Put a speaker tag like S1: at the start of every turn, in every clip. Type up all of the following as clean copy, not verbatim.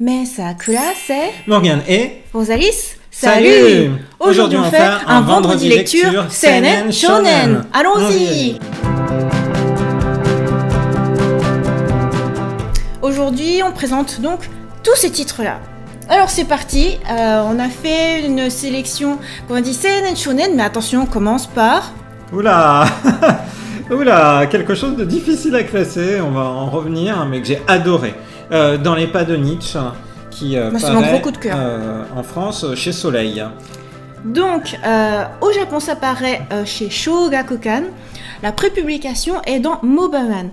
S1: Mais Sakura, c'est
S2: Morgane et
S1: Rosalis.
S2: Salut. Aujourd'hui on fait un vendredi lecture CNN Shonen.
S1: Allons-y. Aujourd'hui on présente donc tous ces titres-là. Alors c'est parti, on a fait une sélection, comme on dit, CNN Shonen, mais attention, on commence par...
S2: Oula. Oula, quelque chose de difficile à classer, on va en revenir, mais que j'ai adoré. Dans les pas de Nietzsche, qui
S1: c'est mon gros coup de cœur.
S2: En France, chez Soleil.
S1: Donc, au Japon, ça paraît chez Shogakukan. La prépublication est dans Mobaman.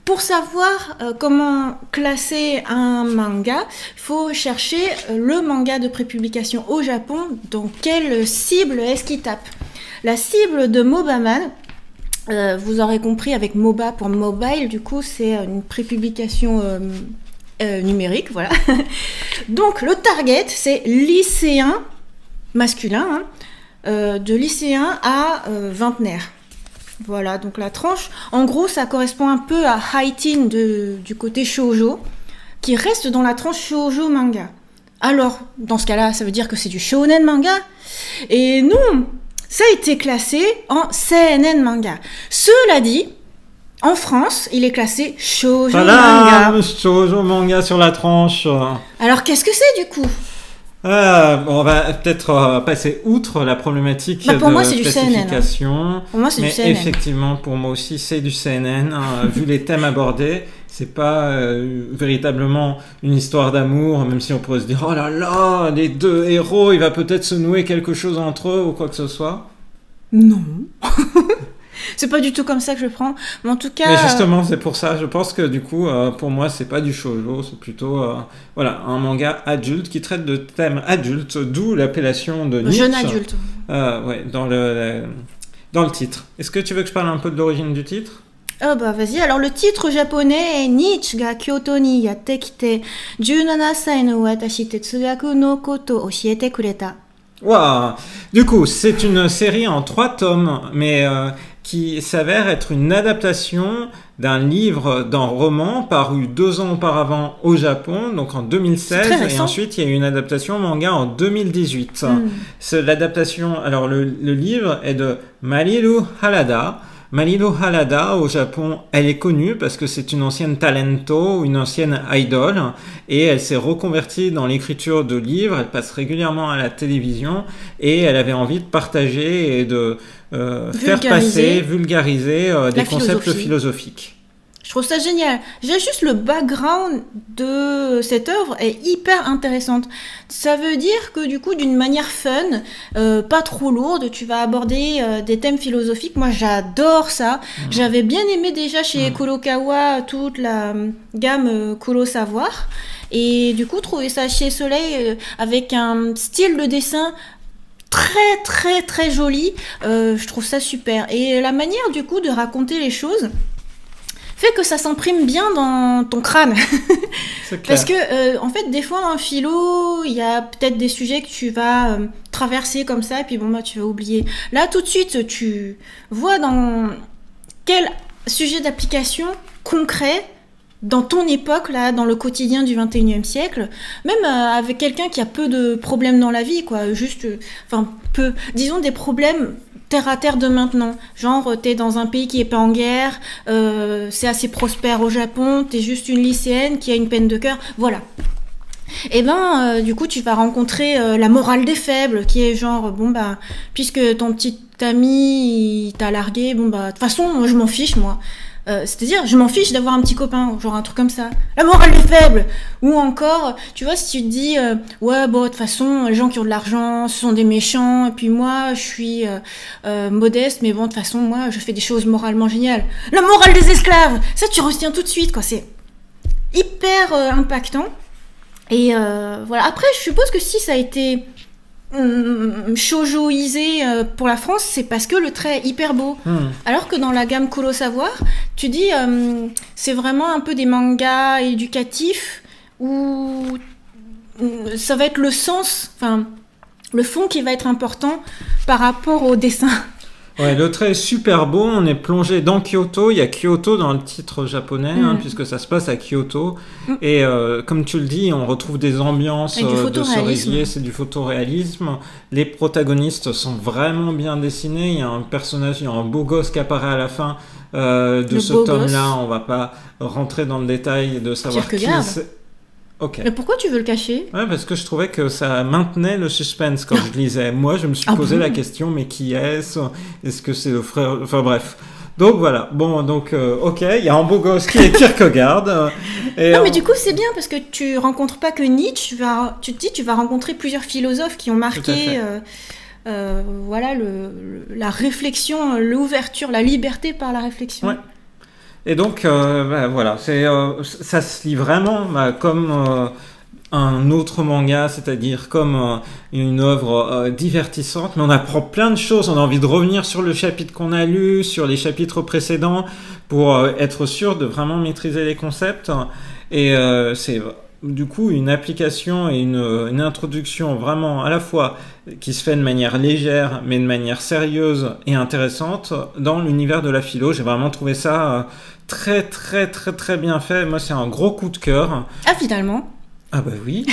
S1: Pour savoir comment classer un manga, il faut chercher le manga de prépublication au Japon, dans quelle cible est-ce qu'il tape. La cible de Mobaman, vous aurez compris avec MOBA pour mobile, du coup c'est une prépublication numérique, voilà. Donc le target c'est lycéen masculin, de lycéen à vingtenaire. Voilà, donc la tranche, en gros ça correspond un peu à high teen du côté shoujo, qui reste dans la tranche shoujo manga. Alors, dans ce cas-là, ça veut dire que c'est du shonen manga. Et non, ça a été classé en CNN manga. Cela dit, en France, il est classé shoujo manga.
S2: Shoujo manga sur la tranche.
S1: Alors, qu'est-ce que c'est du coup?
S2: Bon, on va peut-être passer outre la problématique
S1: pour
S2: de
S1: moi, c'est du
S2: classification.
S1: CNN, hein. Pour moi, c'est du CNN.
S2: Effectivement, pour moi aussi, c'est du CNN. Vu les thèmes abordés, c'est pas véritablement une histoire d'amour, même si on pourrait se dire oh là là, les deux héros, il va peut-être se nouer quelque chose entre eux ou quoi que ce soit.
S1: Non. C'est pas du tout comme ça que je prends, mais en tout cas...
S2: Mais justement, c'est pour ça, je pense que du coup, pour moi, c'est pas du shoujo, c'est plutôt voilà, un manga adulte qui traite de thèmes adultes, d'où l'appellation de Nietzsche.
S1: Jeune adulte.
S2: Ouais, dans le titre. Est-ce que tu veux que je parle un peu de l'origine du titre?
S1: Oh bah vas-y, alors le titre japonais est Nietzsche ga Kyoto ni yatte kite 17 sai no watashi tetsugaku no koto oshiete kureta.
S2: Waouh! Du coup, c'est une série en 3 tomes, mais qui s'avère être une adaptation d'un livre, d'un roman paru 2 ans auparavant au Japon, donc en 2016, et ensuite il y a eu une adaptation manga en 2018. L'adaptation, alors le livre est de Marilu Harada. Marilu Harada, au Japon, elle est connue parce que c'est une ancienne talento, une ancienne idol, et elle s'est reconvertie dans l'écriture de livres, elle passe régulièrement à la télévision, et elle avait envie de partager et de faire passer, vulgariser des concepts philosophiques.
S1: Je trouve ça génial. J'ai juste le background de cette œuvre est hyper intéressante. Ça veut dire que du coup, d'une manière fun, pas trop lourde, tu vas aborder des thèmes philosophiques. Moi, j'adore ça. J'avais bien aimé déjà chez Kurokawa toute la gamme Kurosawa. Et du coup, trouver ça chez Soleil avec un style de dessin très joli, je trouve ça super. Et la manière du coup de raconter les choses fait que ça s'imprime bien dans ton crâne. Parce que, en fait, des fois, en philo, il y a peut-être des sujets que tu vas traverser comme ça, et puis bon, bah, tu vas oublier. Là, tout de suite, tu vois dans quel sujet d'application concret, dans ton époque, là, dans le quotidien du 21e siècle, même avec quelqu'un qui a peu de problèmes dans la vie, quoi, juste, enfin, peu, disons des problèmes terre à terre de maintenant, genre t'es dans un pays qui est pas en guerre, c'est assez prospère au Japon, t'es juste une lycéenne qui a une peine de cœur, voilà. Et ben du coup tu vas rencontrer la morale des faibles, qui est genre bon bah puisque ton petit ami il t'a largué, bon bah de toute façon moi, je m'en fiche moi. C'est-à-dire, je m'en fiche d'avoir un petit copain, genre un truc comme ça. La morale des faibles. Ou encore, tu vois, si tu te dis, ouais, bon, de toute façon, les gens qui ont de l'argent, ce sont des méchants, et puis moi, je suis modeste, mais bon, de toute façon, moi, je fais des choses moralement géniales. La morale des esclaves. Ça, tu retiens tout de suite, quoi. C'est hyper impactant. Et voilà. Après, je suppose que si ça a été shoujoisé pour la France, c'est parce que le trait est hyper beau. Alors que dans la gamme Kurosawa, tu dis c'est vraiment un peu des mangas éducatifs où ça va être le sens, enfin le fond qui va être important par rapport au dessin.
S2: Ouais, le trait est super beau. On est plongé dans Kyoto. Il y a Kyoto dans le titre japonais, puisque ça se passe à Kyoto. Et comme tu le dis, on retrouve des ambiances de cerisier. C'est du photoréalisme. Les protagonistes sont vraiment bien dessinés. Il y a un personnage, il y a un beau gosse qui apparaît à la fin de ce tome-là. On va pas rentrer dans le détail de savoir qui c'est. Okay.
S1: Mais pourquoi tu veux le cacher?
S2: Ouais, parce que je trouvais que ça maintenait le suspense quand je lisais. Moi, je me suis posé la question, mais qui est-ce? Est-ce que c'est le frère? Enfin bref. Donc voilà. Bon, donc ok, il y a un beau gosse qui est Kierkegaard.
S1: Non, mais du coup, c'est bien parce que tu rencontres pas que Nietzsche. Tu te dis, tu vas rencontrer plusieurs philosophes qui ont marqué. Voilà la réflexion, l'ouverture, la liberté par la réflexion.
S2: Ouais. Et donc, voilà, ça se lit vraiment comme un autre manga, c'est-à-dire comme une œuvre divertissante, mais on apprend plein de choses, on a envie de revenir sur le chapitre qu'on a lu, sur les chapitres précédents, pour être sûr de vraiment maîtriser les concepts. Et c'est du coup une application et une introduction vraiment à la fois qui se fait de manière légère, mais de manière sérieuse et intéressante dans l'univers de la philo. J'ai vraiment trouvé ça très très très très bien fait. Moi, c'est un gros coup de cœur.
S1: Ah, finalement.
S2: Ah bah oui.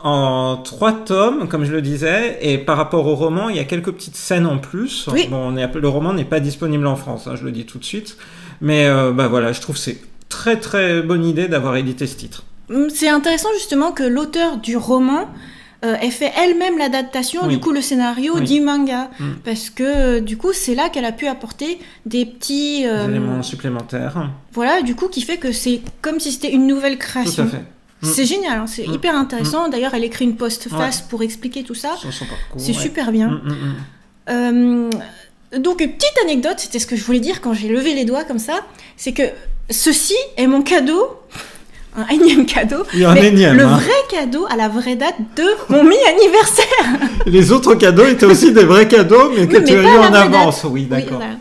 S2: en 3 tomes, comme je le disais, et par rapport au roman, il y a quelques petites scènes en plus.
S1: Oui.
S2: Bon, le roman n'est pas disponible en France, je le dis tout de suite. Mais voilà, je trouve que c'est très très bonne idée d'avoir édité ce titre.
S1: C'est intéressant justement que l'auteur du roman ait fait elle-même l'adaptation, du coup le scénario du manga, parce que du coup c'est là qu'elle a pu apporter des petits
S2: éléments supplémentaires.
S1: Voilà, du coup qui fait que c'est comme si c'était une nouvelle création.
S2: Tout à fait.
S1: C'est génial, hein, c'est hyper intéressant. D'ailleurs, elle écrit une postface pour expliquer tout ça. C'est super bien. Donc, une petite anecdote, c'était ce que je voulais dire quand j'ai levé les doigts comme ça, c'est que ceci est mon cadeau, un énième cadeau, le vrai cadeau à la vraie date de mon mi-anniversaire.
S2: Les autres cadeaux étaient aussi des vrais cadeaux, mais que tu as eu en avance. Oui, d'accord.
S1: Voilà.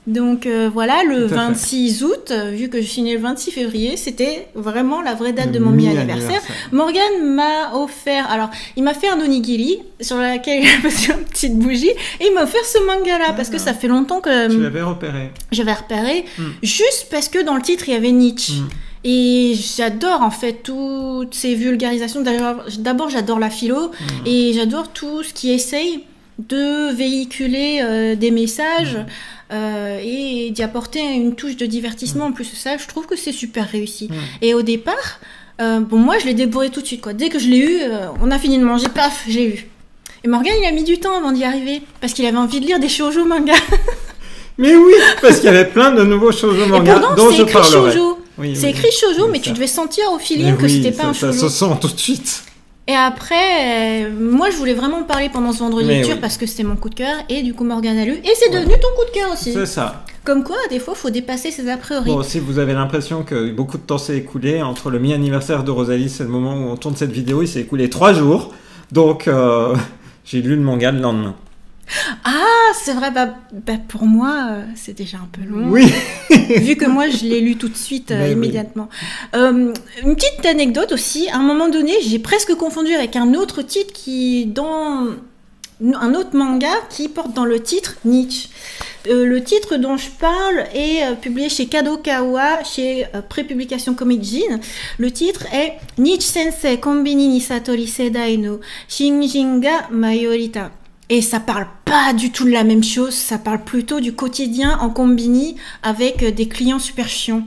S1: Donc voilà, le 26 août, vu que je suis née le 26 février, c'était vraiment la vraie date de mon mi-anniversaire. Morgane m'a offert, alors il m'a fait un onigiri sur lequel il a posé une petite bougie, et il m'a offert ce manga-là, parce que ça fait longtemps que...
S2: Tu l'avais repéré.
S1: J'avais repéré, juste parce que dans le titre, il y avait Nietzsche. Et j'adore en fait toutes ces vulgarisations. D'abord, j'adore la philo, et j'adore tout ce qui essaye de véhiculer des messages et d'y apporter une touche de divertissement. En plus de ça, je trouve que c'est super réussi. Et au départ, moi je l'ai dévoré tout de suite, quoi. Dès que je l'ai eu, on a fini de manger, paf, j'ai eu. Et Morgane, il a mis du temps avant d'y arriver, parce qu'il avait envie de lire des shoujo manga.
S2: Mais oui, parce qu'il y avait plein de nouveaux shoujo manga dont je parlerai.
S1: C'est écrit shoujo, mais tu devais sentir au feeling que c'était pas un shoujo.
S2: Ça se sent tout de suite.
S1: Et après, moi je voulais vraiment parler pendant ce vendredi lecture parce que c'était mon coup de cœur, et du coup Morgane a lu, et c'est devenu ton coup de cœur aussi.
S2: C'est ça.
S1: Comme quoi, des fois, il faut dépasser ses a priori.
S2: Bon, si vous avez l'impression que beaucoup de temps s'est écoulé, entre le mi-anniversaire de Rosalie, c'est le moment où on tourne cette vidéo, il s'est écoulé 3 jours, donc j'ai lu le manga le lendemain.
S1: Ah, c'est vrai, pour moi, c'est déjà un peu long.
S2: Oui.
S1: Vu que moi, je l'ai lu tout de suite, immédiatement. Une petite anecdote aussi, à un moment donné, j'ai presque confondu avec un autre titre un autre manga qui porte dans le titre Nietzsche. Le titre dont je parle est publié chez Kadokawa, chez Prépublication Comic Jin. Le titre est Nietzsche Sensei Konbini ni Satori Sedai no Shinjin ga Mayorita. Et ça parle pas du tout de la même chose, ça parle plutôt du quotidien en combini avec des clients super chiants.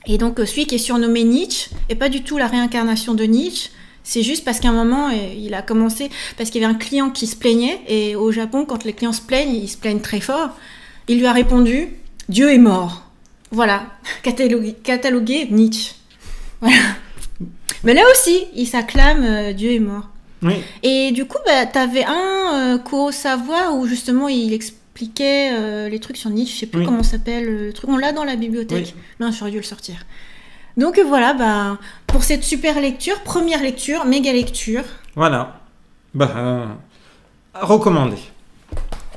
S1: Et donc celui qui est surnommé Nietzsche est pas du tout la réincarnation de Nietzsche, c'est juste parce qu'à un moment il a commencé, parce qu'il y avait un client qui se plaignait, et au Japon quand les clients se plaignent, ils se plaignent très fort, il lui a répondu « Dieu est mort ». Voilà, catalogué Nietzsche. Voilà. Mais là aussi, il s'acclame Dieu est mort.
S2: Oui.
S1: Et du coup, t'avais un Kurosawa où justement il expliquait les trucs sur Nietzsche, je sais plus comment s'appelle le truc, on l'a dans la bibliothèque, mais j'aurais dû le sortir. Donc voilà, pour cette super lecture, première lecture, méga lecture.
S2: Voilà, recommandé.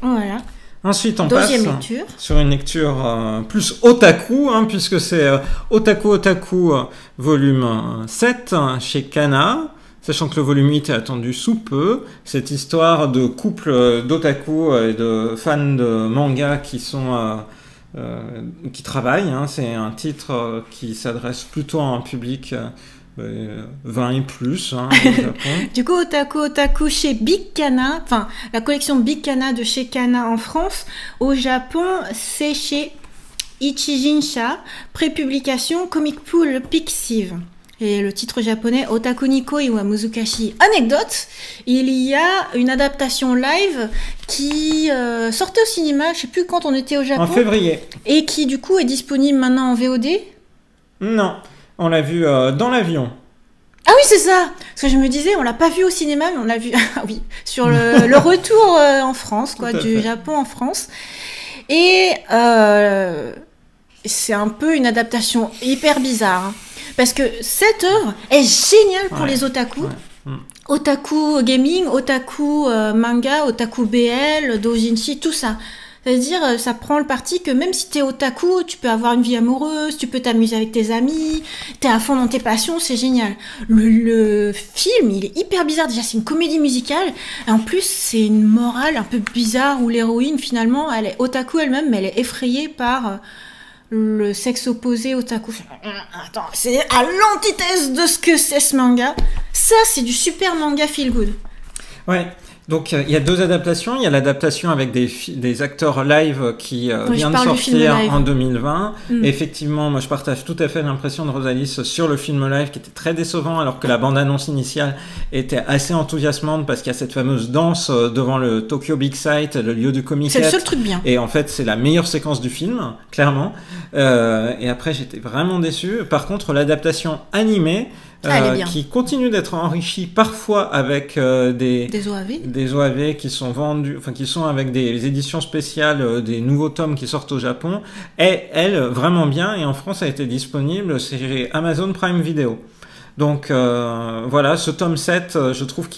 S1: Voilà.
S2: Ensuite, on
S1: Deuxième
S2: passe
S1: lecture.
S2: Sur une lecture plus otaku, puisque c'est Otaku volume 7 chez Kana. sachant que le volume 8 est attendu sous peu. Cette histoire de couple d'otaku et de fans de manga qui travaillent, hein. C'est un titre qui s'adresse plutôt à un public 20 et plus, hein, au Japon.
S1: Du coup, Otaku chez Big Kana, enfin la collection Big Kana de chez Kana en France. Au Japon, c'est chez Ichijinsha, prépublication Comic Pool Pixiv. Et le titre japonais Otaku Nikoi wa Muzukashi. Anecdote, il y a une adaptation live qui sortait au cinéma, je sais plus quand on était au Japon.
S2: En février.
S1: Et qui du coup est disponible maintenant en VOD.
S2: Non, on l'a vu dans l'avion.
S1: Ah oui, c'est ça. Parce que je me disais, on l'a pas vu au cinéma, mais on l'a vu ah oui, sur le retour en France, quoi, du Japon en France. Et c'est un peu une adaptation hyper bizarre. Hein. Parce que cette œuvre est géniale pour les otaku. Otaku gaming, otaku manga, otaku BL, doujinshi, tout ça. C'est-à-dire, ça prend le parti que même si t'es otaku, tu peux avoir une vie amoureuse, tu peux t'amuser avec tes amis, t'es à fond dans tes passions, c'est génial. Le film, il est hyper bizarre. Déjà, c'est une comédie musicale. Et en plus, c'est une morale un peu bizarre où l'héroïne, finalement, elle est otaku elle-même, mais elle est effrayée par le sexe opposé otaku. Attends, c'est à l'antithèse de ce que c'est ce manga. Ça, c'est du super manga feel good.
S2: Ouais. Donc il y a deux adaptations. Il y a l'adaptation avec des acteurs live qui vient de sortir en 2020. Effectivement, moi je partage tout à fait l'impression de Rosalis sur le film live qui était très décevant alors que la bande-annonce initiale était assez enthousiasmante parce qu'il y a cette fameuse danse devant le Tokyo Big Sight, le lieu du comic.
S1: C'est le seul truc bien.
S2: Et en fait c'est la meilleure séquence du film, clairement. Et après j'étais vraiment déçu. Par contre l'adaptation animée qui continue d'être enrichie parfois avec des OAV qui sont vendus, enfin qui sont avec des éditions spéciales des nouveaux tomes qui sortent au Japon, est elle vraiment bien et en France a été disponible chez Amazon Prime Video. Donc voilà, ce tome 7, je trouve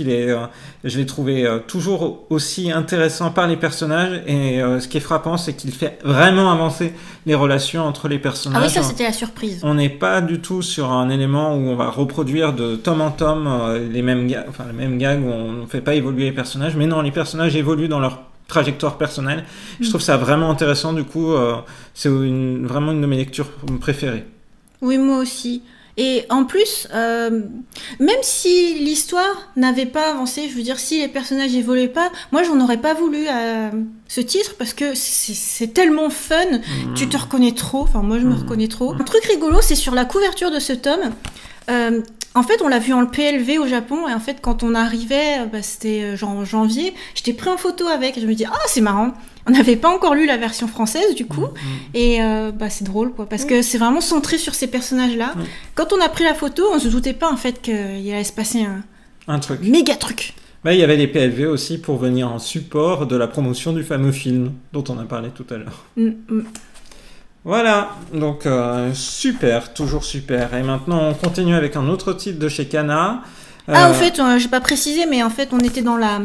S2: je l'ai trouvé toujours aussi intéressant par les personnages et ce qui est frappant, c'est qu'il fait vraiment avancer les relations entre les personnages.
S1: Ah oui, ça c'était la surprise.
S2: On n'est pas du tout sur un élément où on va reproduire de tome en tome les mêmes gags où on ne fait pas évoluer les personnages, mais non, les personnages évoluent dans leur trajectoire personnelle. Je trouve ça vraiment intéressant, du coup, c'est vraiment une de mes lectures préférées.
S1: Oui, moi aussi. Et en plus, même si l'histoire n'avait pas avancé, je veux dire, si les personnages évoluaient pas, moi j'en aurais pas voulu ce titre parce que c'est tellement fun, tu te reconnais trop, enfin moi je me reconnais trop. Un truc rigolo, c'est sur la couverture de ce tome. En fait, on l'a vu en PLV au Japon, et en fait, quand on arrivait, c'était janvier, j'étais pris en photo avec, et je me dis, ah, c'est marrant. On n'avait pas encore lu la version française, du coup, et c'est drôle, quoi, parce que c'est vraiment centré sur ces personnages-là. Quand on a pris la photo, on se doutait pas, en fait, qu'il allait se passer
S2: un truc.
S1: Méga truc.
S2: Il y avait les PLV aussi pour venir en support de la promotion du fameux film dont on a parlé tout à l'heure. Voilà, donc super, toujours super. Et maintenant, on continue avec un autre titre de chez Kana.
S1: Ah, en fait, j'ai pas précisé, mais en fait, on était dans la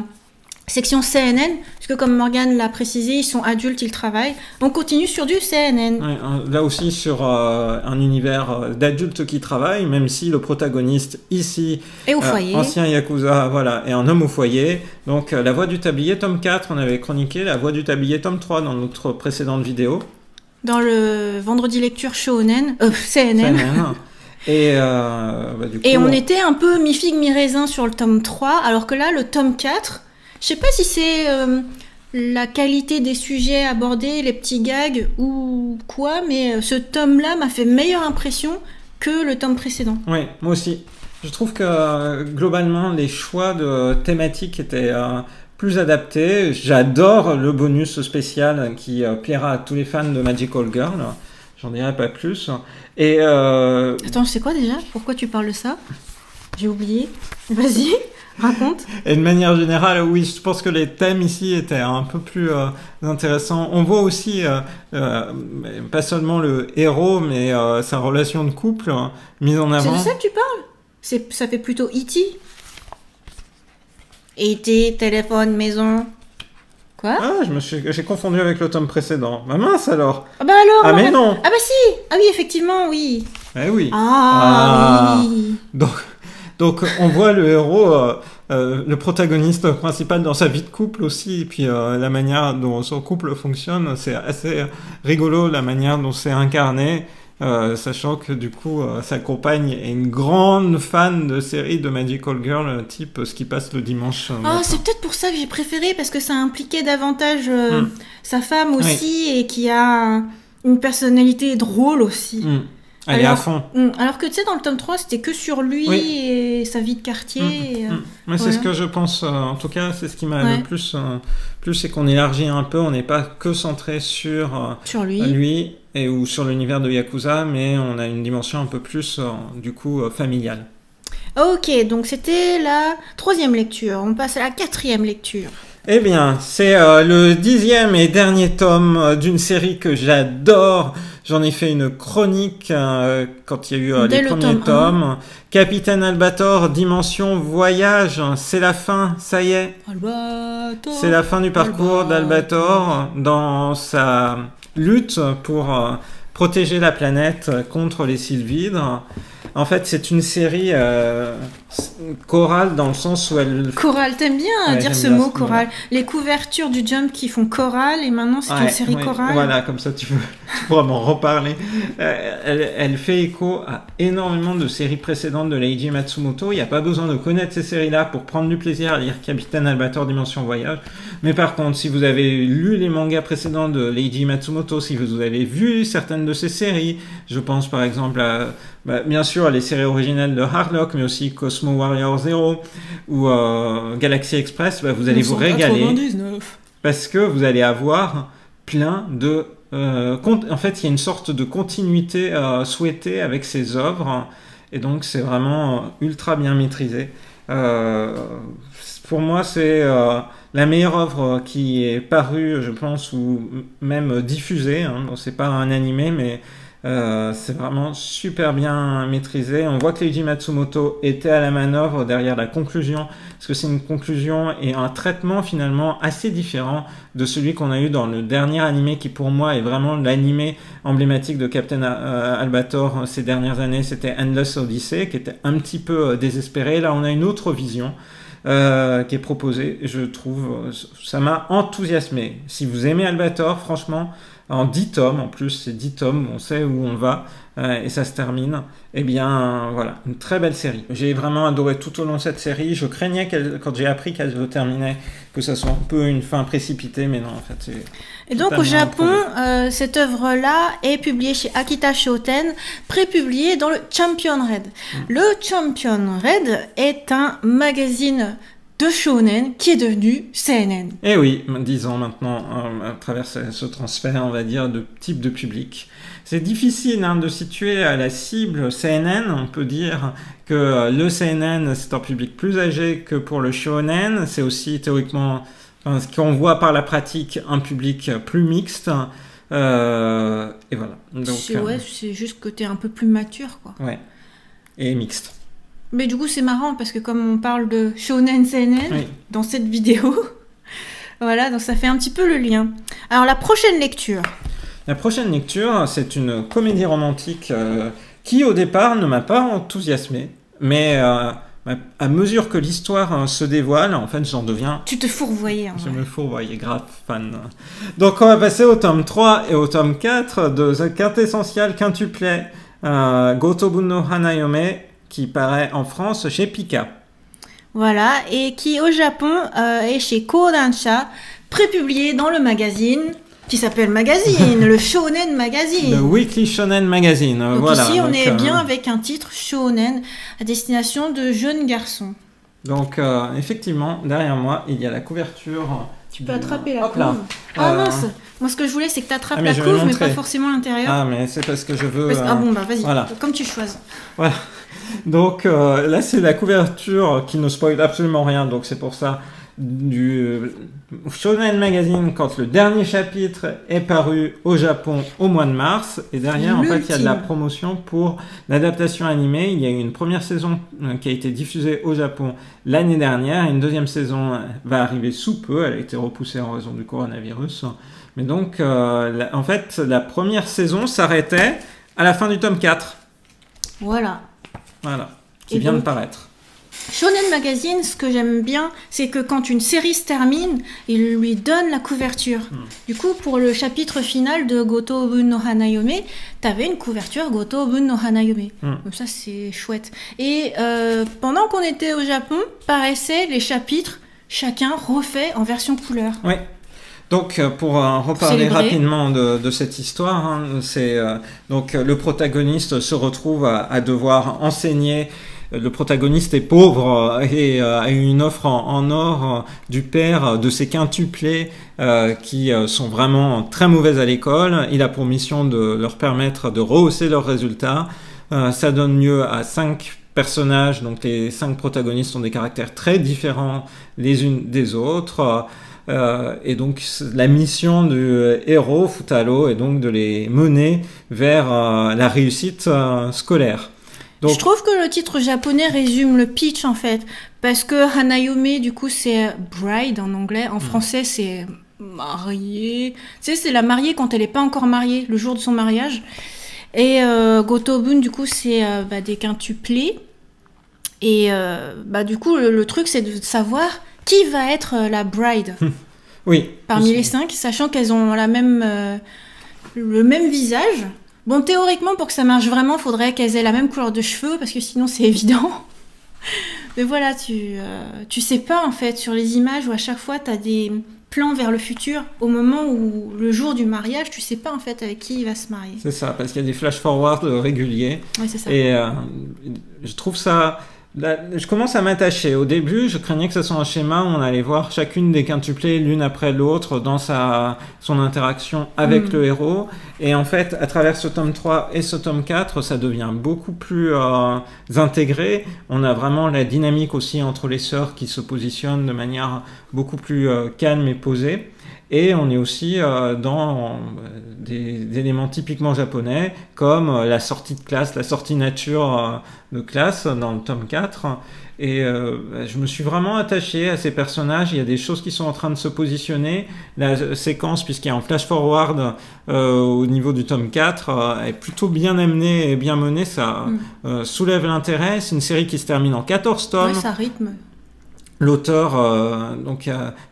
S1: section CNN, parce que comme Morgane l'a précisé, ils sont adultes, ils travaillent. On continue sur du CNN.
S2: Ouais, là aussi sur un univers d'adultes qui travaillent, même si le protagoniste ici,
S1: et au foyer.
S2: Ancien Yakuza, voilà, est un homme au foyer. Donc La Voix du Tablier, tome 4, on avait chroniqué La Voix du Tablier, tome 3 dans notre précédente vidéo.
S1: Dans le vendredi lecture CNN.
S2: Et, du coup,
S1: on était un peu mi-figue, mi-raisin sur le tome 3, alors que là, le tome 4, je sais pas si c'est la qualité des sujets abordés, les petits gags ou quoi, mais ce tome-là m'a fait meilleure impression que le tome précédent.
S2: Oui, moi aussi. Je trouve que globalement, les choix de thématiques étaient plus adaptés. J'adore le bonus spécial qui plaira à tous les fans de Magical Girl. J'en dirai pas plus. Et
S1: Attends, c'est quoi déjà? Pourquoi tu parles de ça? J'ai oublié. Vas-y, raconte.
S2: Et de manière générale, oui, je pense que les thèmes ici étaient un peu plus intéressants. On voit aussi, pas seulement le héros, mais sa relation de couple mise en avant.
S1: C'est de ça que tu parles? Ça fait plutôt E.T. E.T., téléphone, maison... Quoi?
S2: Ah, j'ai confondu avec le tome précédent. Ah mince alors!
S1: Ah bah alors!
S2: Ah mais non!
S1: Ah bah si! Ah oui, effectivement, oui!
S2: Eh oui!
S1: Ah oui!
S2: Donc on voit le héros, le protagoniste principal dans sa vie de couple aussi, et puis la manière dont son couple fonctionne, c'est assez rigolo la manière dont c'est incarné. Sachant que du coup sa compagne est une grande fan de séries de Magical Girl type ce qui passe le dimanche matin.
S1: C'est peut-être pour ça que j'ai préféré, parce que ça impliquait davantage sa femme aussi, et qui a une personnalité drôle aussi.
S2: Elle est à fond.
S1: Alors que tu sais, dans le tome 3, c'était que sur lui et sa vie de quartier.
S2: Mais c'est ce que je pense, en tout cas, c'est ce qui m'a le plus, c'est qu'on élargit un peu, on n'est pas que centré sur lui ou sur l'univers de Yakuza, mais on a une dimension un peu plus, du coup, familiale.
S1: Ok, donc c'était la 3e lecture. On passe à la 4e lecture.
S2: Eh bien, c'est le 10e et dernier tome d'une série que j'adore. J'en ai fait une chronique quand il y a eu les premiers tomes. Capitaine Albator, Dimension Voyage, c'est la fin, ça y est.
S1: Albator,
S2: c'est la fin du parcours d'Albator dans sa lutte pour protéger la planète contre les sylvidres. En fait, c'est une série chorale dans le sens où elle...
S1: Chorale, t'aimes bien dire ce mot, chorale. Les couvertures du Jump qui font chorale, et maintenant c'est une série chorale.
S2: Voilà, comme ça tu pourras m'en reparler. Elle fait écho à énormément de séries précédentes de Leiji Matsumoto. Il n'y a pas besoin de connaître ces séries-là pour prendre du plaisir à lire Capitaine Albator Dimension Voyage. Mais par contre, si vous avez lu les mangas précédents de Leiji Matsumoto, si vous avez vu certaines de ces séries, je pense par exemple à... bien sûr, les séries originales de Hardlock, mais aussi Cosmo Warrior Zero ou Galaxy Express, vous allez vous régaler parce que vous allez avoir plein de... en fait, il y a une sorte de continuité souhaitée avec ces œuvres, et donc c'est vraiment ultra bien maîtrisé. Pour moi, c'est la meilleure œuvre qui est parue, je pense, ou même diffusée. Bon, c'est pas un animé, mais... c'est vraiment super bien maîtrisé. On voit que Leiji Matsumoto était à la manœuvre derrière la conclusion, parce que c'est une conclusion et un traitement finalement assez différent de celui qu'on a eu dans le dernier animé, qui pour moi est vraiment l'animé emblématique de Captain Albator ces dernières années. C'était Endless Odyssey, qui était un petit peu désespéré. Là, on a une autre vision qui est proposée. Je trouve, ça m'a enthousiasmé. Si vous aimez Albator, franchement, en 10 tomes, en plus c'est 10 tomes, on sait où on va et ça se termine, eh bien voilà, une très belle série. J'ai vraiment adoré tout au long de cette série. Je craignais quand j'ai appris qu'elle se terminait, que ça soit un peu une fin précipitée, mais non, en fait c'est...
S1: Et donc au Japon, cette œuvre-là est publiée chez Akita Shoten, prépubliée dans le Champion Red. Le Champion Red est un magazine de shonen qui est devenu CNN.
S2: Et oui, 10 ans maintenant, à travers ce transfert, on va dire, de type de public. C'est difficile de situer la cible CNN. On peut dire que le CNN, c'est un public plus âgé que pour le shonen. C'est aussi théoriquement, ce qu'on voit par la pratique, un public plus mixte. Et voilà. Donc,
S1: c'est juste que t'es un peu plus mature, quoi.
S2: Ouais, et mixte.
S1: Mais du coup, c'est marrant parce que comme on parle de shonen CNN dans cette vidéo, voilà, donc ça fait un petit peu le lien. Alors, la prochaine lecture.
S2: La prochaine lecture, c'est une comédie romantique qui, au départ, ne m'a pas enthousiasmé. Mais à mesure que l'histoire se dévoile, en fait, j'en deviens...
S1: Tu te fourvoyais.
S2: Je me fourvoyais, grave fan. Donc, on va passer au tome 3 et au tome 4 de The Quintessential Quintuplet Gotobu no Hanayome, qui paraît en France chez Pika.
S1: Voilà, et qui au Japon est chez Kodansha, prépublié dans le magazine qui s'appelle Magazine, le Shonen Magazine.
S2: Le Weekly Shonen Magazine.
S1: Donc
S2: voilà,
S1: ici, on est bien avec un titre Shonen à destination de jeunes garçons.
S2: Donc, effectivement, derrière moi, il y a la couverture.
S1: Tu peux attraper la couve. Ah mince, moi ce que je voulais c'est que tu attrapes la couve, mais pas forcément l'intérieur.
S2: Ah, mais c'est parce que je veux...
S1: Ah bon, vas-y,
S2: voilà.
S1: Comme tu choisis.
S2: Voilà. Donc là, c'est la couverture qui ne spoil absolument rien, donc c'est pour ça du Shonen Magazine quand le dernier chapitre est paru au Japon au mois de mars, et derrière en fait il y a de la promotion pour l'adaptation animée. Il y a eu une première saison qui a été diffusée au Japon l'année dernière, et une deuxième saison va arriver sous peu. Elle a été repoussée en raison du coronavirus, mais donc en fait la première saison s'arrêtait à la fin du tome 4.
S1: Voilà,
S2: qui vient de paraître.
S1: Shonen Magazine, ce que j'aime bien, c'est que quand une série se termine, il lui donne la couverture. Du coup, pour le chapitre final de Goto Bun no Hanayome, t'avais une couverture Goto Bun no Hanayome. Donc ça, c'est chouette. Et pendant qu'on était au Japon, paraissaient les chapitres, chacun refait en version couleur.
S2: Ouais. Donc, pour reparler rapidement de cette histoire, hein, donc le protagoniste se retrouve à devoir enseigner. Le protagoniste est pauvre et a eu une offre en or du père de ses quintuplés qui sont vraiment très mauvais à l'école. Il a pour mission de leur permettre de rehausser leurs résultats. Ça donne lieu à 5 personnages, donc les 5 protagonistes ont des caractères très différents les unes des autres. Et donc la mission du héros Futaro est donc de les mener vers la réussite scolaire.
S1: Donc, je trouve que le titre japonais résume le pitch en fait, parce que Hanayome du coup c'est bride en anglais, en français c'est mariée. Tu sais, c'est la mariée quand elle n'est pas encore mariée, le jour de son mariage. Et Gotobun du coup c'est des quintuplés. Et du coup le truc c'est de savoir qui va être la bride.
S2: Oui.
S1: Parmi les 5, sachant qu'elles ont le même visage. Bon, théoriquement, pour que ça marche vraiment, il faudrait qu'elles aient la même couleur de cheveux, parce que sinon, c'est évident. Mais voilà, tu sais pas, en fait, sur les images où à chaque fois, tu as des plans vers le futur, au moment où, le jour du mariage, tu sais pas, en fait, avec qui il va se marier.
S2: C'est ça, parce qu'il y a des flash-forward réguliers.
S1: Oui, c'est ça.
S2: Et je trouve ça... Là, je commence à m'attacher. Au début, je craignais que ce soit un schéma où on allait voir chacune des quintuplés l'une après l'autre dans son interaction avec le héros. Et en fait, à travers ce tome 3 et ce tome 4, ça devient beaucoup plus intégré. On a vraiment la dynamique aussi entre les sœurs qui se positionnent de manière beaucoup plus calme et posée. Et on est aussi dans des éléments typiquement japonais, comme la sortie de classe, la sortie nature de classe dans le tome 4. Et je me suis vraiment attaché à ces personnages. Il y a des choses qui sont en train de se positionner. La séquence, puisqu'il y a un flash-forward au niveau du tome 4, est plutôt bien amenée et bien menée. Ça soulève l'intérêt. C'est une série qui se termine en 14 tomes.
S1: Ouais, ça rythme.
S2: L'auteur,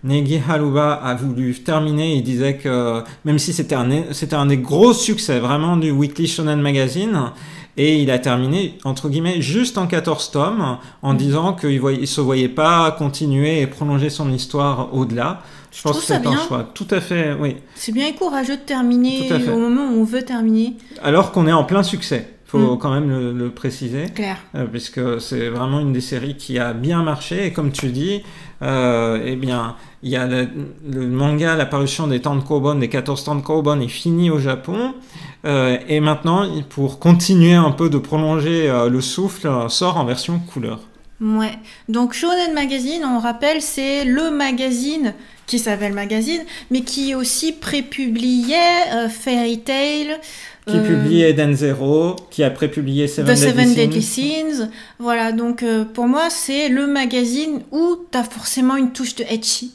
S2: Negi Haruba, a voulu terminer. Il disait que même si c'était un des gros succès vraiment du Weekly Shonen Magazine, et il a terminé entre guillemets juste en 14 tomes en disant qu'il se voyait pas continuer et prolonger son histoire au-delà. Je pense que c'est un choix tout à fait, oui.
S1: C'est bien et courageux de terminer au moment où on veut terminer.
S2: Alors qu'on est en plein succès. Faut quand même le préciser.
S1: Clair.
S2: Puisque c'est vraiment une des séries qui a bien marché. Et comme tu dis, eh bien, il y a le manga, la parution des tankobon, des 14 tankobon est fini au Japon. Et maintenant, pour continuer un peu de prolonger le souffle, sort en version couleur.
S1: Ouais. Donc Shonen Magazine, on rappelle, c'est le magazine qui s'appelle Magazine, mais qui aussi prépubliait Fairy Tail.
S2: Qui publiait Eden Zero, qui a prépublié
S1: The Seven Deadly Sins. Voilà, donc pour moi, c'est le magazine où t'as forcément une touche de ecchi.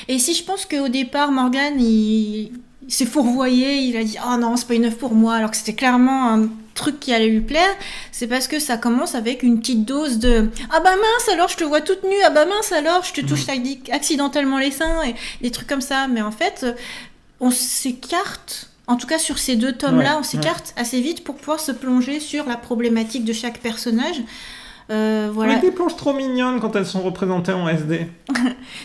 S1: Et si je pense qu'au départ, Morgan, il s'est fourvoyé, il a dit « Oh non, c'est pas une œuvre pour moi », alors que c'était clairement un truc qui allait lui plaire, c'est parce que ça commence avec une petite dose de « Ah bah mince, alors je te vois toute nue, ah bah mince, alors je te touche accidentellement les seins », et des trucs comme ça. Mais en fait, on s'écarte... En tout cas, sur ces 2 tomes-là, on s'écarte assez vite pour pouvoir se plonger sur la problématique de chaque personnage. Voilà.
S2: Avec des planches trop mignonnes quand elles sont représentées en SD.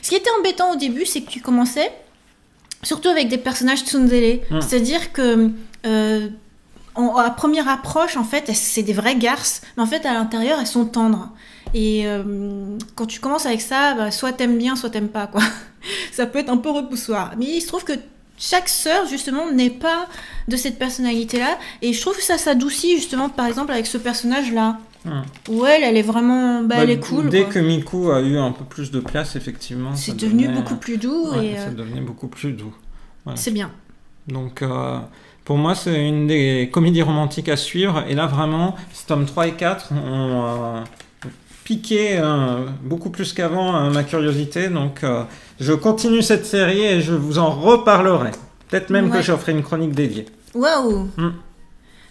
S1: Ce qui était embêtant au début, c'est que tu commençais, surtout avec des personnages tsundere. C'est-à-dire que, à première approche, en fait, c'est des vraies garces, mais en fait, à l'intérieur, elles sont tendres. Et quand tu commences avec ça, soit t'aimes bien, soit t'aimes pas, quoi. Ça peut être un peu repoussoir. Mais il se trouve que chaque sœur, justement, n'est pas de cette personnalité-là. Et je trouve que ça s'adoucit, justement, par exemple, avec ce personnage-là. Où elle est vraiment... elle est cool.
S2: Dès que Miku a eu un peu plus de place, effectivement...
S1: C'est devenu beaucoup plus doux.
S2: Ça devenait beaucoup plus doux. Voilà.
S1: C'est bien.
S2: Donc, pour moi, c'est une des comédies romantiques à suivre. Et là, vraiment, ce tome 3 et 4 ont... piqué beaucoup plus qu'avant ma curiosité, donc je continue cette série et je vous en reparlerai. Peut-être même que je ferai une chronique dédiée.
S1: Waouh.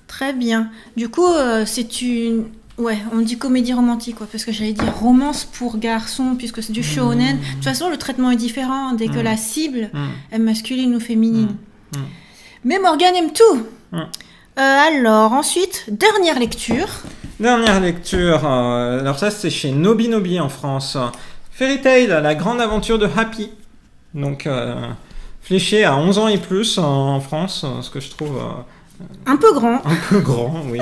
S1: Très bien. Du coup, c'est une Ouais, on dit comédie romantique, quoi, parce que j'allais dire romance pour garçons, puisque c'est du shonen. De toute façon, le traitement est différent dès que la cible est masculine ou féminine. Mais Morgane aime tout. Alors, ensuite, dernière lecture.
S2: Dernière lecture, alors ça c'est chez Nobi Nobi en France. Fairy Tail, la grande aventure de Happy. Donc, fléché à 11 ans et plus en France, ce que je trouve...
S1: un peu grand.
S2: Un peu grand, oui.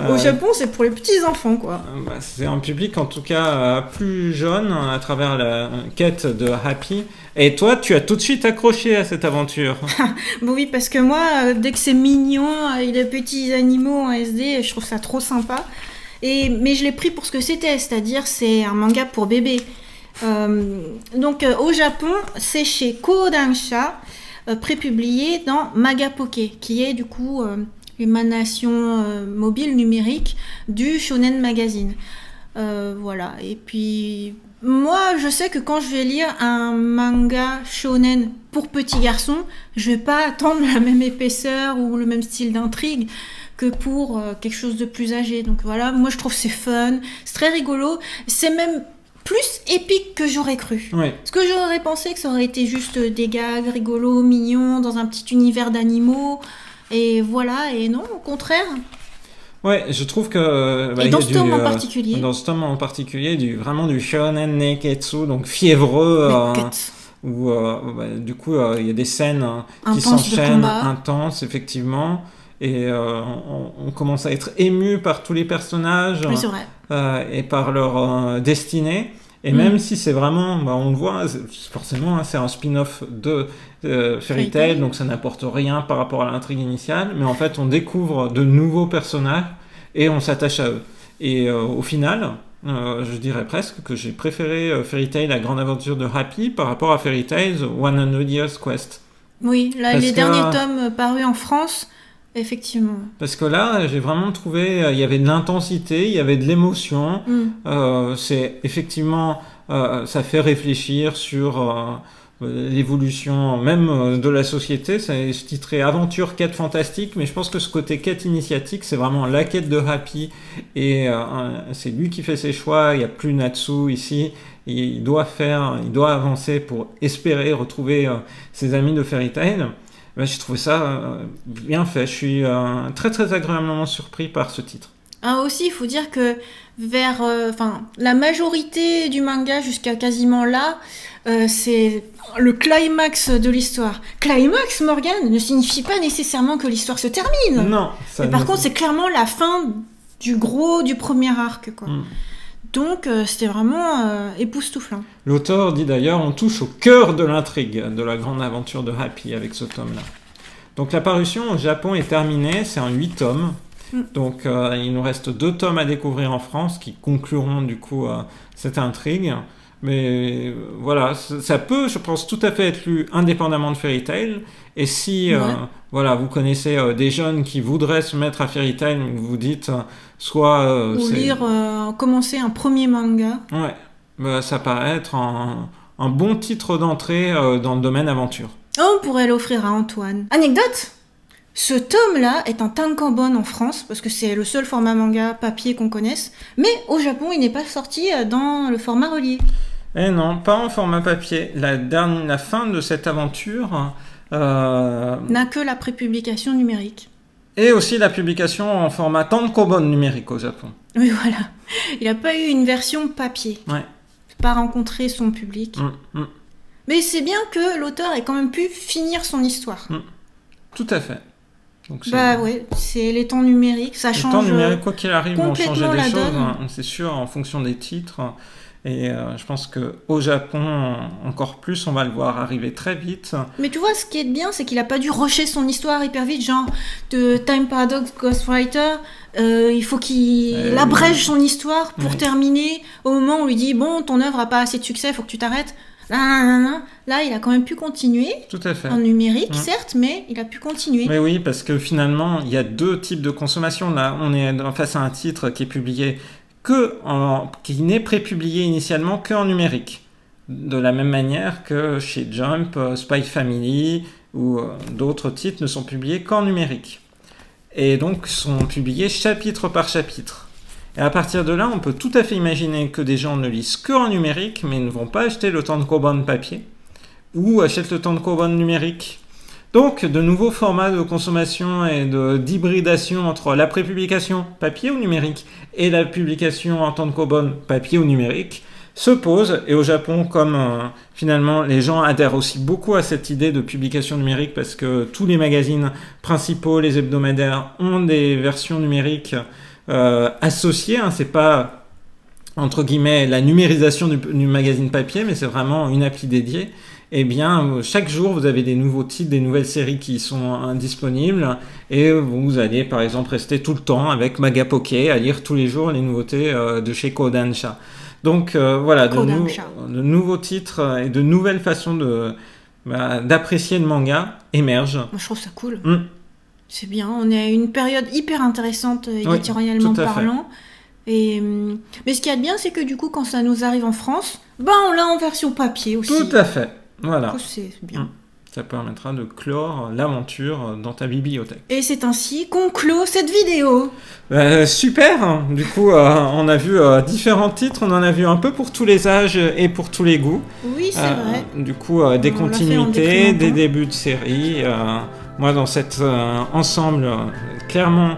S1: Au Japon, c'est pour les petits enfants, quoi.
S2: C'est un public, en tout cas, plus jeune, à travers la quête de Happy. Et toi, tu as tout de suite accroché à cette aventure.
S1: Bon, oui, parce que moi, dès que c'est mignon, et les petits animaux en SD, je trouve ça trop sympa. Mais je l'ai pris pour ce que c'était, c'est-à-dire c'est un manga pour bébés. Donc, au Japon, c'est chez Kodansha, prépublié dans Magapoké, qui est du coup l'émanation mobile numérique du Shonen Magazine. Voilà. Et puis, moi, je sais que quand je vais lire un manga shonen pour petits garçons, je vais pas attendre la même épaisseur ou le même style d'intrigue que pour quelque chose de plus âgé. Donc voilà, moi je trouve c'est fun, c'est très rigolo, c'est même plus épique que j'aurais cru.
S2: Oui.
S1: Parce que j'aurais pensé que ça aurait été juste des gags rigolos, mignons, dans un petit univers d'animaux, et voilà, et non, au contraire.
S2: Ouais, je trouve que...
S1: et dans ce tome en particulier.
S2: Dans ce tome en particulier, vraiment du shonen neketsu, donc fiévreux, où du coup il y a des scènes qui s'enchaînent, intenses, effectivement, et on commence à être ému par tous les personnages,
S1: oui, c'est vrai.
S2: et par leur destinée. Et même si c'est vraiment, on le voit, forcément, c'est un spin-off de Fairy Tail, donc ça n'apporte rien par rapport à l'intrigue initiale, mais en fait, on découvre de nouveaux personnages et on s'attache à eux. Et au final, je dirais presque que j'ai préféré Fairy Tail, la grande aventure de Happy, par rapport à Fairy Tail, 100 Years Quest.
S1: Oui, là, les derniers tomes parus en France... Effectivement.
S2: Parce que là, j'ai vraiment trouvé, il y avait de l'intensité, il y avait de l'émotion. C'est effectivement, ça fait réfléchir sur l'évolution même de la société. C'est titré Aventure, quête fantastique, mais je pense que ce côté quête initiatique, c'est vraiment la quête de Happy. Et c'est lui qui fait ses choix. Il n'y a plus Natsu ici. Il doit avancer pour espérer retrouver ses amis de Fairy Tail. J'ai trouvé ça bien fait. Je suis très très agréablement surpris par ce titre.
S1: Aussi, il faut dire que vers la majorité du manga jusqu'à quasiment là, c'est le climax de l'histoire. Climax, Morgane, ne signifie pas nécessairement que l'histoire se termine.
S2: Non.
S1: Mais par contre, c'est clairement la fin du premier arc, quoi. Donc, c'était vraiment époustouflant.
S2: L'auteur dit d'ailleurs, on touche au cœur de l'intrigue de la grande aventure de Happy avec ce tome-là. Donc, la parution au Japon est terminée, c'est en 8 tomes. Donc, il nous reste 2 tomes à découvrir en France qui concluront du coup cette intrigue. Mais voilà, ça peut, je pense, tout à fait être lu indépendamment de Fairy Tail. Et si vous connaissez des jeunes qui voudraient se mettre à Fairy Tail, vous dites soit...
S1: ou lire, commencer un premier manga.
S2: Ouais, ça paraît être un bon titre d'entrée dans le domaine aventure.
S1: On pourrait l'offrir à Antoine. Anecdote, ce tome-là est un tankobon en France, parce que c'est le seul format manga papier qu'on connaisse, mais au Japon, il n'est pas sorti dans le format relié.
S2: Eh non, pas en format papier. La fin de cette aventure...
S1: n'a que la prépublication numérique.
S2: Et aussi la publication en format tankobon numérique au Japon.
S1: Oui, voilà. Il n'a pas eu une version papier.
S2: Ouais.
S1: Pas rencontré son public. Mais c'est bien que l'auteur ait quand même pu finir son histoire.
S2: Tout à fait. Donc
S1: c'est les temps numériques, ça change. Les temps numériques,
S2: quoi qu'il arrive, vont changer des choses, c'est sûr, en fonction des titres. Et je pense qu'au Japon, encore plus, on va le voir arriver très vite.
S1: Mais tu vois, ce qui est bien, c'est qu'il n'a pas dû rusher son histoire hyper vite, genre de Time Paradox Ghostwriter. Il faut qu'il abrège son histoire pour terminer. Au moment où on lui dit, bon, ton œuvre n'a pas assez de succès, il faut que tu t'arrêtes. Là, il a quand même pu continuer.
S2: Tout à fait.
S1: En numérique, certes, mais il a pu continuer.
S2: Mais oui, parce que finalement, il y a 2 types de consommation. Là, on est face à un titre qui est publié qui n'est prépublié initialement qu'en numérique. De la même manière que chez Jump, Spy Family ou d'autres titres ne sont publiés qu'en numérique. Et donc sont publiés chapitre par chapitre. Et à partir de là, on peut tout à fait imaginer que des gens ne lisent que en numérique, mais ne vont pas acheter le tankobon papier, ou achètent le tankobon numérique. Donc, de nouveaux formats de consommation et d'hybridation entre la prépublication papier ou numérique et la publication en tankobon papier ou numérique se posent. Et au Japon, comme finalement les gens adhèrent aussi beaucoup à cette idée de publication numérique parce que tous les magazines principaux, les hebdomadaires, ont des versions numériques associées. Hein, c'est pas entre guillemets la numérisation du magazine papier, mais c'est vraiment une appli dédiée. Eh bien, chaque jour, vous avez des nouveaux titres, des nouvelles séries qui sont disponibles et vous allez, par exemple, rester tout le temps avec Magapoké à lire tous les jours les nouveautés de chez Kodansha. Donc, voilà, de nouveaux titres et de nouvelles façons d'apprécier le manga émergent.
S1: Moi, je trouve ça cool. C'est bien, on est à une période hyper intéressante éditorialement parlant. Mais ce qu'il y a de bien, c'est que du coup, quand ça nous arrive en France, on l'a en version papier aussi.
S2: Tout à fait. Voilà.
S1: C'est bien.
S2: Ça permettra de clore l'aventure dans ta bibliothèque.
S1: Et c'est ainsi qu'on clôt cette vidéo.
S2: Super. Du coup, on a vu différents titres. On en a vu un peu pour tous les âges et pour tous les goûts.
S1: Oui, c'est vrai.
S2: Du coup, des continuités, des débuts de série. Moi, dans cet ensemble, clairement,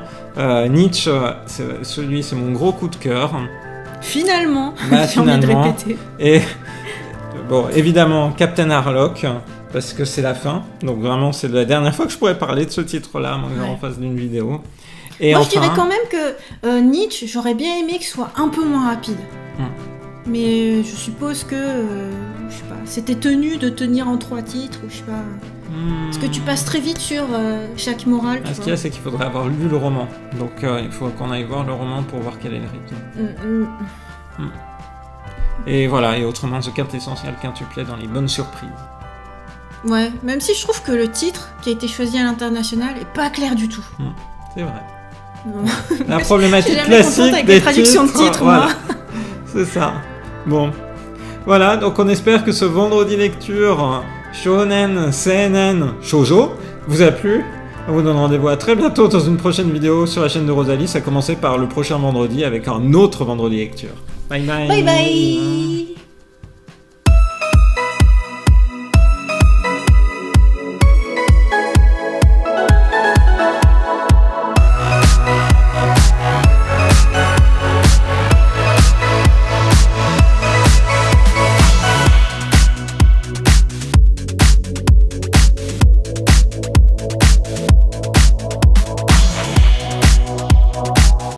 S2: Nietzsche, c'est mon gros coup de cœur.
S1: Finalement, j'ai envie de répéter.
S2: Et bon, évidemment, Captain Harlock, parce que c'est la fin. Donc vraiment, c'est la dernière fois que je pourrais parler de ce titre-là, en face d'une vidéo. Et
S1: moi, je dirais quand même que Nietzsche, j'aurais bien aimé qu'il soit un peu moins rapide. Mais je suppose que, je sais pas, c'était tenu de tenir en 3 titres, ou je sais pas. Parce que tu passes très vite sur chaque morale.
S2: Ce qu'il y a, c'est qu'il faudrait avoir lu le roman. Donc il faut qu'on aille voir le roman pour voir quel est le rythme. Et voilà, et autrement, The Quintessential Quintuplet dans les bonnes surprises.
S1: Ouais, même si je trouve que le titre qui a été choisi à l'international est pas clair du tout.
S2: C'est vrai.
S1: Non.
S2: La problématique classique avec
S1: des les traductions de titres,
S2: voilà. C'est ça. Bon. Voilà, donc on espère que ce vendredi lecture Shonen, Seinen, Shoujo vous a plu. On vous donne rendez-vous à très bientôt dans une prochaine vidéo sur la chaîne de Rosalie. Ça a commencé par le prochain vendredi avec un autre vendredi lecture. Bye bye.
S1: Bye bye.